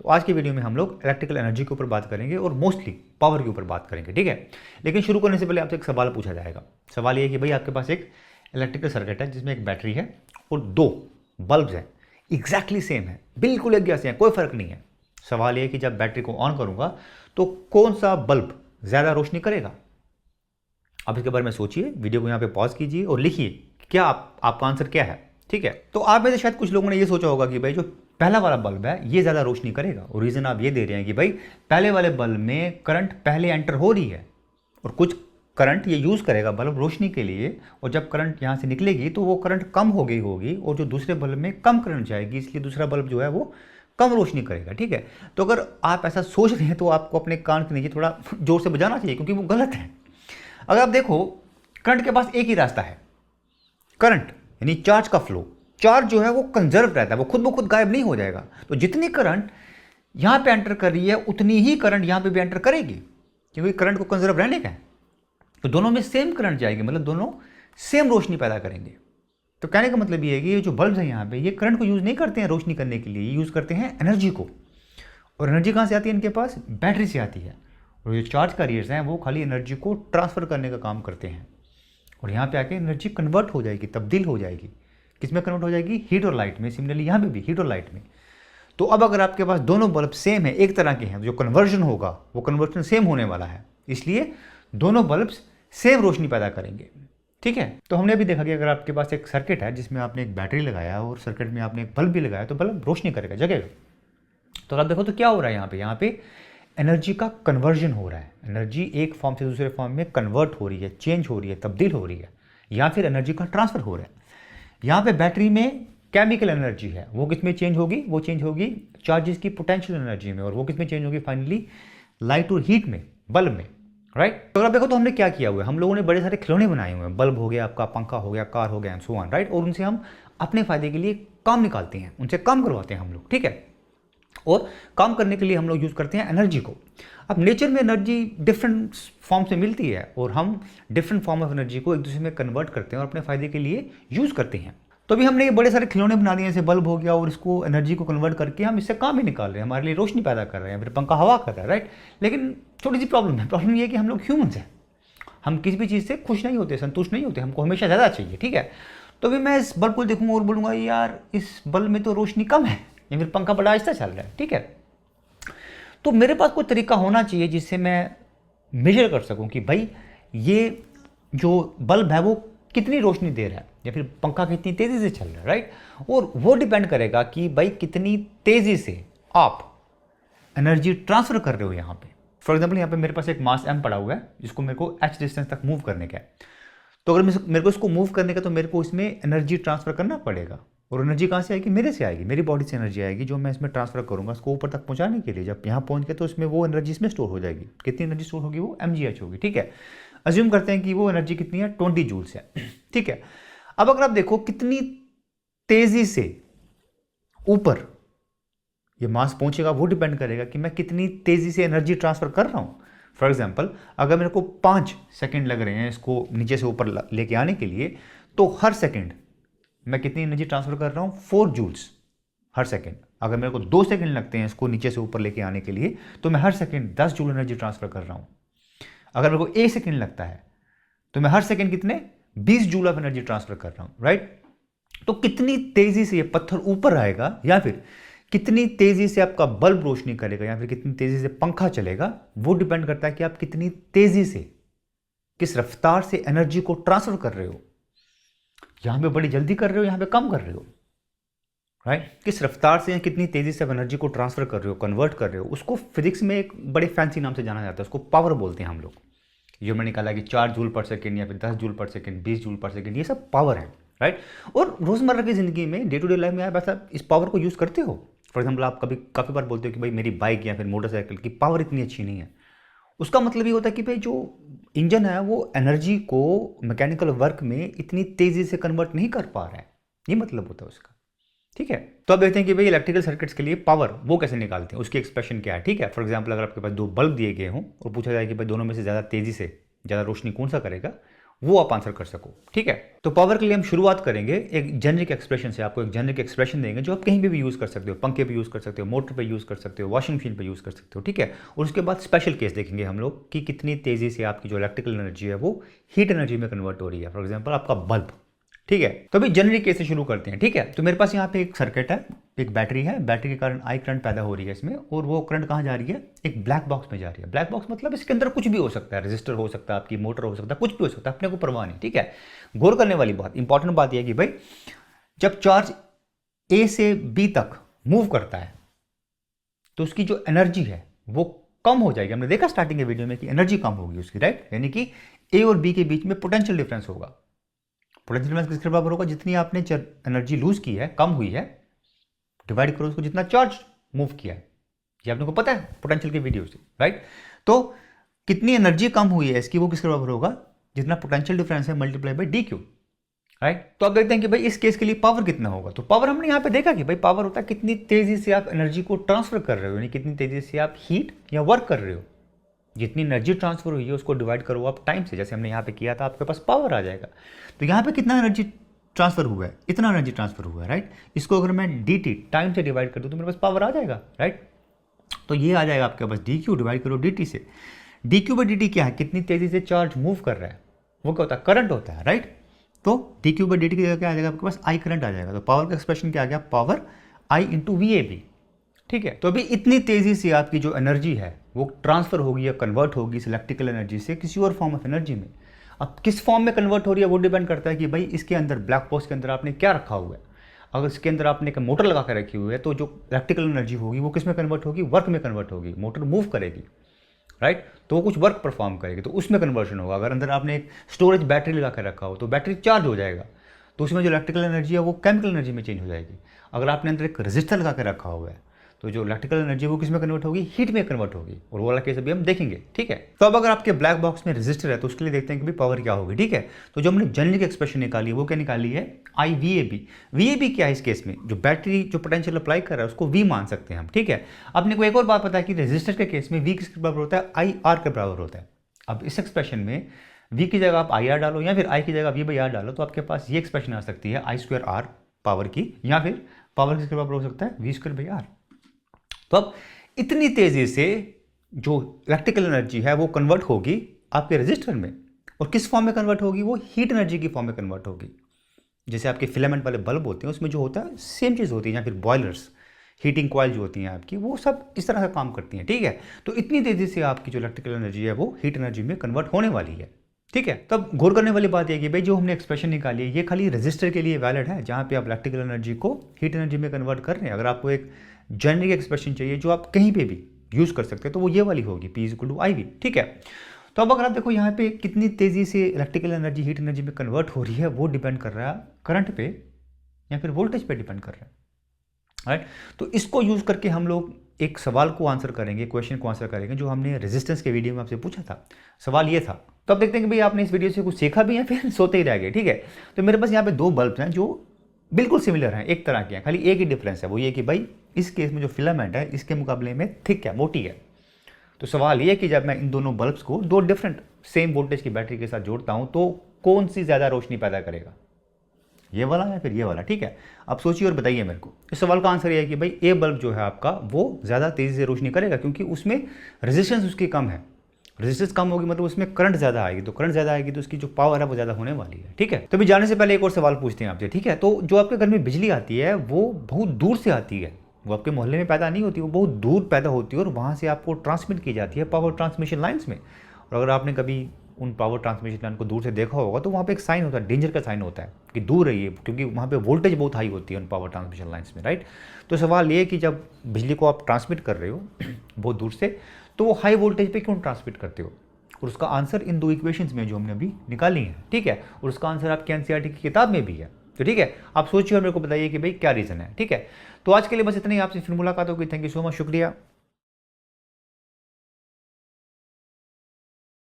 तो आज की वीडियो में हम लोग इलेक्ट्रिकल एनर्जी के ऊपर बात करेंगे और मोस्टली पावर के ऊपर बात करेंगे, ठीक है। लेकिन शुरू करने से पहले आपसे एक सवाल पूछा जाएगा। सवाल ये है कि भाई आपके पास एक इलेक्ट्रिकल सर्किट है जिसमें एक बैटरी है और दो बल्ब्स हैं, एग्जैक्टली सेम है, बिल्कुल एक जैसे हैं, कोई फर्क नहीं है। सवाल ये है कि जब बैटरी को ऑन करूंगा तो कौन सा बल्ब ज़्यादा रोशनी करेगा। अब इसके बारे में सोचिए, वीडियो को यहाँ पे पॉज कीजिए और लिखिए क्या आपका आंसर क्या है, ठीक है। तो आप में से शायद कुछ लोगों ने ये सोचा होगा कि भाई जो पहला वाला बल्ब है ये ज़्यादा रोशनी करेगा, और रीज़न आप ये दे रहे हैं कि भाई पहले वाले बल्ब में करंट पहले एंटर हो रही है और कुछ करंट ये यूज़ करेगा बल्ब रोशनी के लिए, और जब करंट यहाँ से निकलेगी तो वो करंट कम हो गई होगी और जो दूसरे बल्ब में कम करंट जाएगी, इसलिए दूसरा बल्ब जो है वो कम रोशनी करेगा, ठीक है। तो अगर आप ऐसा सोच रहे हैं तो आपको अपने कान के नीचे थोड़ा जोर से बजाना चाहिए, क्योंकि वो गलत है। अगर आप देखो, करंट के पास एक ही रास्ता है, करंट यानी चार्ज का फ्लो। चार्ज जो है वो कंजर्व रहता है, वो खुद ब खुद गायब नहीं हो जाएगा। तो जितनी करंट यहां पे एंटर कर रही है उतनी ही करंट यहां पे भी एंटर करेगी, क्योंकि करंट को कंजर्व रहने का है। तो दोनों में सेम करंट जाएगी, मतलब दोनों सेम रोशनी पैदा करेंगे। तो कहने का मतलब ये है कि ये जो बल्ब है यहाँ पे, ये करंट को यूज़ नहीं करते हैं रोशनी करने के लिए, ये यूज़ करते हैं एनर्जी को। और एनर्जी कहाँ से आती है इनके पास? बैटरी से आती है। और जो चार्ज कैरियर्स हैं वो खाली एनर्जी को ट्रांसफ़र करने का काम करते हैं, और यहाँ पे आके एनर्जी कन्वर्ट हो जाएगी, तब्दील हो जाएगी। किस में कन्वर्ट हो जाएगी? हीट और लाइट में। सिमिलरली यहाँ पे भी हीट और लाइट में। तो अब अगर आपके पास दोनों बल्ब सेम है, एक तरह के हैं, जो कन्वर्जन होगा वो कन्वर्जन सेम होने वाला है, इसलिए दोनों बल्ब्स सेम रोशनी पैदा करेंगे, ठीक है। तो हमने अभी देखा कि अगर आपके पास एक सर्किट है जिसमें आपने एक बैटरी लगाया और सर्किट में आपने एक बल्ब भी लगाया, तो बल्ब रोशनी करेगा, जगेगा। तो आप देखो तो क्या हो रहा है यहाँ पे एनर्जी का कन्वर्जन हो रहा है। एनर्जी एक फॉर्म से दूसरे फॉर्म में कन्वर्ट हो रही है, चेंज हो रही है, तब्दील हो रही है, या फिर एनर्जी का ट्रांसफर हो रहा है। यहाँ पे बैटरी में केमिकल एनर्जी है, वो किस में चेंज होगी? वो चेंज होगी चार्जेस की पोटेंशियल एनर्जी में, और वो किस में चेंज होगी? फाइनली लाइट और हीट में, बल्ब में, राइट। तो अगर देखो तो हमने क्या किया हुआ है, हम लोगों ने बड़े सारे खिलौने बनाए हुए हैं। बल्ब हो गया आपका, पंखा हो गया, कार हो गया, एंड सो ऑन, राइट। और उनसे हम अपने फायदे के लिए काम निकालते हैं, उनसे काम करवाते हैं हम लोग, ठीक है। और काम करने के लिए हम लोग यूज़ करते हैं एनर्जी को। अब नेचर में एनर्जी डिफरेंट फॉर्म से मिलती है, और हम डिफरेंट फॉर्म ऑफ एनर्जी को एक दूसरे में कन्वर्ट करते हैं और अपने फायदे के लिए यूज़ करते हैं। तो अभी हमने ये बड़े सारे खिलौने बना दिए, जैसे बल्ब हो गया, और इसको एनर्जी को कन्वर्ट करके हम इससे काम भी निकाल रहे हैं, हमारे लिए रोशनी पैदा कर रहे हैं, फिर पंखा हवा कर रहा है, राइट। लेकिन छोटी सी प्रॉब्लम है, प्रॉब्लम ये है कि हम लोग ह्यूमंस हैं, हम किसी भी चीज़ से खुश नहीं होते, संतुष्ट नहीं होते, हमको हमेशा ज़्यादा चाहिए, ठीक है। तो अभी मैं इस बल्ब को देखूंगा और बोलूँगा यार इस बल्ब में तो रोशनी कम है, या फिर पंखा बड़ा आहिस्ता चल रहा है, ठीक है। तो मेरे पास कोई तरीका होना चाहिए जिससे मैं मेजर कर सकूं कि भाई ये जो बल्ब है वो कितनी रोशनी दे रहा है, या फिर पंखा कितनी तेज़ी से चल रहा है, राइट। और वो डिपेंड करेगा कि भाई कितनी तेज़ी से आप एनर्जी ट्रांसफ़र कर रहे हो यहाँ पे। फॉर एग्जाम्पल यहाँ पे मेरे पास एक मास एम पड़ा हुआ है जिसको मेरे को h डिस्टेंस तक मूव करने का है। तो अगर मेरे को इसको मूव करने का, तो मेरे को इसमें एनर्जी ट्रांसफ़र करना पड़ेगा। और एनर्जी कहाँ से आएगी? मेरे से आएगी, मेरी बॉडी से एनर्जी आएगी जो मैं इसमें ट्रांसफ़र करूँगा इसको ऊपर तक पहुँचाने के लिए। जब यहाँ पहुँच गए तो इसमें वो एनर्जी इसमें स्टोर हो जाएगी। कितनी एनर्जी स्टोर होगी? वो mgh होगी, ठीक है। अज्यूम करते हैं कि वो एनर्जी कितनी है? 20 जूल्स है, ठीक है। अब अगर आप देखो कितनी तेज़ी से ऊपर ये मास पहुँचेगा, वो डिपेंड करेगा कि मैं कितनी तेज़ी से एनर्जी ट्रांसफ़र कर रहा हूँ। फॉर एग्जाम्पल अगर मेरे को 5 सेकेंड लग रहे हैं इसको नीचे से ऊपर लेके आने के लिए, तो हर सेकेंड मैं कितनी एनर्जी ट्रांसफ़र कर रहा हूँ? 4 जूल्स हर सेकेंड। अगर मेरे को 2 सेकेंड लगते हैं इसको नीचे से ऊपर लेके आने के लिए, तो मैं हर सेकेंड 10 जूल एनर्जी ट्रांसफ़र कर रहा हूँ। अगर मेरे को 1 सेकेंड लगता है तो मैं हर सेकेंड कितने? 20 जूल ऑफ एनर्जी ट्रांसफ़र कर रहा हूँ, राइट। तो कितनी तेज़ी से ये पत्थर ऊपर आएगा, या फिर कितनी तेज़ी से आपका बल्ब रोशनी करेगा, या फिर कितनी तेज़ी से पंखा चलेगा, वो डिपेंड करता है कि आप कितनी तेज़ी से, किस रफ्तार से एनर्जी को ट्रांसफ़र कर रहे हो। यहाँ पे बड़ी जल्दी कर रहे हो, यहाँ पे कम कर रहे हो, राइट। किस रफ्तार से, कितनी तेज़ी से आप एनर्जी को ट्रांसफ़र कर रहे हो, कन्वर्ट कर रहे हो, उसको फिजिक्स में एक बड़े फैंसी नाम से जाना जाता है, उसको पावर बोलते हैं हम लोग। जो मैंने निकाला कि 4 जूल पर सेकेंड, या फिर 10 जूल पर सेकेंड, 20 जूल पर सेकेंड, ये सब पावर है, राइट। और रोज़मर्रा की ज़िंदगी में, डे टू डे लाइफ में आप ऐसा इस पावर को यूज़ करते हो। फॉर एग्जाम्पल आप काफ़ी बार बोलते हो कि भाई मेरी बाइक या फिर मोटरसाइकिल की पावर इतनी अच्छी नहीं है। उसका मतलब ये होता है कि भाई जो इंजन है वो एनर्जी को मैकेनिकल वर्क में इतनी तेज़ी से कन्वर्ट नहीं कर पा रहा है, ये मतलब होता है उसका, ठीक है। तो अब देखते हैं कि भाई इलेक्ट्रिकल सर्किट्स के लिए पावर वो कैसे निकालते हैं, उसकी एक्सप्रेशन क्या है, ठीक है। फॉर एग्जाम्पल अगर आपके पास 2 बल्ब दिए गए हों और पूछा जाए कि भाई दोनों में से ज़्यादा तेज़ी से ज़्यादा रोशनी कौन सा करेगा, वो आप आंसर कर सको, ठीक है। तो पावर के लिए हम शुरुआत करेंगे एक जेनरिक एक्सप्रेशन से। आपको एक जेनरिक एक्सप्रेशन देंगे जो आप कहीं भी यूज़ कर सकते हो, पंखे पे यूज़ कर सकते हो, मोटर पे यूज़ कर सकते हो, वॉशिंग मशीन पे यूज़ कर सकते हो, ठीक है। और उसके बाद स्पेशल केस देखेंगे हम लोग कि कितनी तेज़ी से आपकी जो इलेक्ट्रिकल एनर्जी है वो हीट एनर्जी में कन्वर्ट हो रही है। फॉर एग्जाम्पल आपका बल्ब, ठीक है। तो अभी जेनरिक केस से शुरू करते हैं, ठीक है। तो मेरे पास यहाँ पे एक सर्किट है, एक बैटरी है, बैटरी के कारण आई करंट पैदा हो रही है इसमें, और वो करंट कहाँ जा रही है, एक ब्लैक बॉक्स में जा रही है। ब्लैक बॉक्स मतलब इसके अंदर कुछ भी हो सकता है, रजिस्टर हो सकता है, आपकी मोटर हो सकता है, कुछ भी हो सकता है, अपने को परवाह नहीं, ठीक है। गौर करने वाली बात, इंपॉर्टेंट बात यह है कि भाई जब चार्ज ए से बी तक मूव करता है तो उसकी जो एनर्जी है वो कम हो जाएगी। हमने देखा स्टार्टिंग के वीडियो में कि एनर्जी कम होगी उसकी, राइट। यानी कि ए और बी के बीच में पोटेंशियल डिफरेंस होगा। पोटेंशियल डिफरेंस किसके बराबर होगा, जितनी आपने एनर्जी लूज की है, कम हुई है, डिवाइड करो उसको जितना चार्ज मूव किया है। ये आपने को पता है पोटेंशियल के वीडियो से, राइट। तो कितनी एनर्जी कम हुई है इसकी, वो किसके बराबर होगा, जितना पोटेंशियल डिफरेंस है multiply by D Q, right. तो आप देखते हैं कि भाई इस केस के लिए पावर कितना होगा। तो पावर हमने यहाँ पे देखा कि भाई पावर होता है कितनी तेजी से आप एनर्जी को ट्रांसफर कर रहे हो, यानी कितनी तेजी से आप हीट या वर्क कर रहे हो। जितनी एनर्जी ट्रांसफर हुई है उसको डिवाइड करो आप टाइम से, जैसे हमने यहाँ पे किया था, आपके पास पावर आ जाएगा। तो यहाँ पे कितना एनर्जी ट्रांसफर हुआ है, इतना एनर्जी ट्रांसफर हुआ है, राइट। इसको अगर मैं डी टी टाइम से डिवाइड कर दूँ तो मेरे पास पावर आ जाएगा, राइट। तो ये आ जाएगा आपके पास डी क्यू, डिवाइड करो डी टी से। D Q by D T क्या है, कितनी तेजी से चार्ज मूव कर रहा है, वो क्या होता है, करंट होता है, राइट। तो D Q by D T की जगह क्या आ जाएगा आपके पास, आई करंट आ जाएगा। तो पावर का एक्सप्रेशन क्या आ गया, power I into V A B, ठीक है। तो अभी इतनी तेजी से आपकी जो एनर्जी है वो ट्रांसफर होगी या कन्वर्ट होगी इस इलेक्ट्रिकल एनर्जी से किसी और फॉर्म ऑफ एनर्जी में। अब किस फॉर्म में कन्वर्ट हो रही है वो डिपेंड करता है कि भाई इसके अंदर ब्लैक बॉक्स के अंदर आपने क्या रखा हुआ है। अगर इसके अंदर आपने एक मोटर लगा कर रखी हुई है तो जो इलेक्ट्रिकल एनर्जी होगी वो किस में कन्वर्ट होगी, वर्क में कन्वर्ट होगी। मोटर मूव करेगी, राइट, तो वो कुछ वर्क परफॉर्म करेगी, तो उसमें कन्वर्शन होगा। अगर अंदर आपने एक स्टोरेज बैटरी लगा कर रखा हो तो बैटरी चार्ज हो जाएगा, तो उसमें जो इलेक्ट्रिकल एनर्जी है वो केमिकल एनर्जी में चेंज हो जाएगी। अगर आपने अंदर एक रजिस्टर लगा कर रखा हुआ है तो जो इलेक्ट्रिकल एनर्जी है वो किस में कन्वर्ट होगी, हीट में कन्वर्ट होगी। और वो वाला केस अभी हम देखेंगे, ठीक है। तो अब अगर आपके ब्लैक बॉक्स में रजिस्टर है तो उसके लिए देखते हैं कि भाई पावर क्या होगी, ठीक है। तो जो हमने जेनरिक एक्सप्रेशन निकाली है वो क्या निकाली है, I V A B. V A B क्या है इस केस में, जो बैटरी जो पोटेंशियल अप्लाई कर रहा है उसको वी मान सकते हैं हम, ठीक है। अपने को एक और बात पता है कि रजिस्टर के केस में वी किसके बराबर होता है, आई आर के बराबर होता है। अब इस एक्सप्रेशन में वी की जगह आप आई आर डालो या फिर आई की जगह वी बाई आर डालो तो आपके पास ये एक्सप्रेशन आ सकती है आई स्क्वायर आर पावर की, या फिर पावर किसके बराबर हो सकता है, वी स्क्वायर बाई आर। तो अब इतनी तेजी से जो इलेक्ट्रिकल एनर्जी है वो कन्वर्ट होगी आपके रजिस्टर में, और किस फॉर्म में कन्वर्ट होगी, वो हीट एनर्जी की फॉर्म में कन्वर्ट होगी। जैसे आपके फिलामेंट वाले बल्ब होते हैं उसमें जो होता है सेम चीज़ होती है, या फिर बॉयलर्स, हीटिंग कॉइल जो होती हैं आपकी, वो सब इस तरह से काम करती हैं, ठीक है। तो इतनी तेजी से आपकी जो इलेक्ट्रिकल एनर्जी है वो हीट एनर्जी में कन्वर्ट होने वाली है, ठीक है। तब गौर करने वाली बात यह कि भाई जो हमने एक्सप्रेशन निकाली है ये खाली रजिस्टर के लिए वैलिड है, जहाँ पे आप इलेक्ट्रिकल एनर्जी को हीट एनर्जी में कन्वर्ट कर रहे हैं। अगर आपको एक जेनरिक एक्सप्रेशन चाहिए जो आप कहीं पे भी यूज़ कर सकते हैं तो वो ये वाली होगी, P equal to I V, ठीक है। तो अब अगर आप देखो यहाँ पे कितनी तेज़ी से इलेक्ट्रिकल एनर्जी हीट एनर्जी में कन्वर्ट हो रही है वो डिपेंड कर रहा है करंट पे या फिर वोल्टेज पे डिपेंड कर रहा है, राइट। तो इसको यूज़ करके हम लोग एक सवाल को आंसर करेंगे, क्वेश्चन को आंसर करेंगे जो हमने रेजिस्टेंस के वीडियो में आपसे पूछा था। सवाल ये था। तो अब देखते हैं कि भाई आपने इस वीडियो से कुछ सीखा भी है फिर सोते ही रह गए, ठीक है। तो मेरे पास यहाँ पे दो बल्ब हैं जो बिल्कुल सिमिलर हैं, एक तरह के हैं, खाली एक ही डिफरेंस है, वो ये कि भाई इस केस में जो फिलामेंट है इसके मुकाबले में थिक है, मोटी है। तो सवाल ये कि जब मैं इन दोनों बल्ब्स को दो डिफरेंट सेम वोल्टेज की बैटरी के साथ जोड़ता हूँ तो कौन सी ज़्यादा रोशनी पैदा करेगा, ये वाला या फिर ये वाला, ठीक है। अब सोचिए और बताइए मेरे को। इस सवाल का आंसर ये है कि भाई ए बल्ब जो है आपका वो ज़्यादा तेज़ी से रोशनी करेगा क्योंकि उसमें रेजिस्टेंस उसकी कम है। रेजिस्टेंस कम होगी मतलब उसमें करंट ज़्यादा आएगी, तो करंट ज़्यादा आएगी तो उसकी जो पावर है वो ज़्यादा होने वाली है, ठीक है। तो अभी जाने से पहले एक और सवाल पूछते हैं आपसे, ठीक है। तो जो आपके घर में बिजली आती है वो बहुत दूर से आती है, वो आपके मोहल्ले में पैदा नहीं होती, वो बहुत दूर पैदा होती है और वहाँ से आपको ट्रांसमिट की जाती है पावर ट्रांसमिशन लाइन्स में। और अगर आपने कभी उन पावर ट्रांसमिशन लाइन को दूर से देखा होगा तो वहाँ पे एक साइन होता है, डेंजर का साइन होता है कि दूर रहिए, क्योंकि वहाँ पे वोल्टेज बहुत हाई होती है उन पावर ट्रांसमिशन लाइन्स में, राइट। तो सवाल ये कि जब बिजली को आप ट्रांसमिट कर रहे हो बहुत दूर से तो वो हाई वोल्टेज पे क्यों ट्रांसमिट करते हो, और उसका आंसर इन दो इक्वेशंस में जो हमने अभी निकाली है, ठीक है। और उसका आंसर आपके एनसीईआरटी की किताब में भी है, तो ठीक है। आप सोचिए और मेरे को बताइए कि भाई क्या रीज़न है, ठीक है। तो आज के लिए बस इतना ही, आपसे फिर मुलाकात होगी। थैंक यू सो मच, शुक्रिया।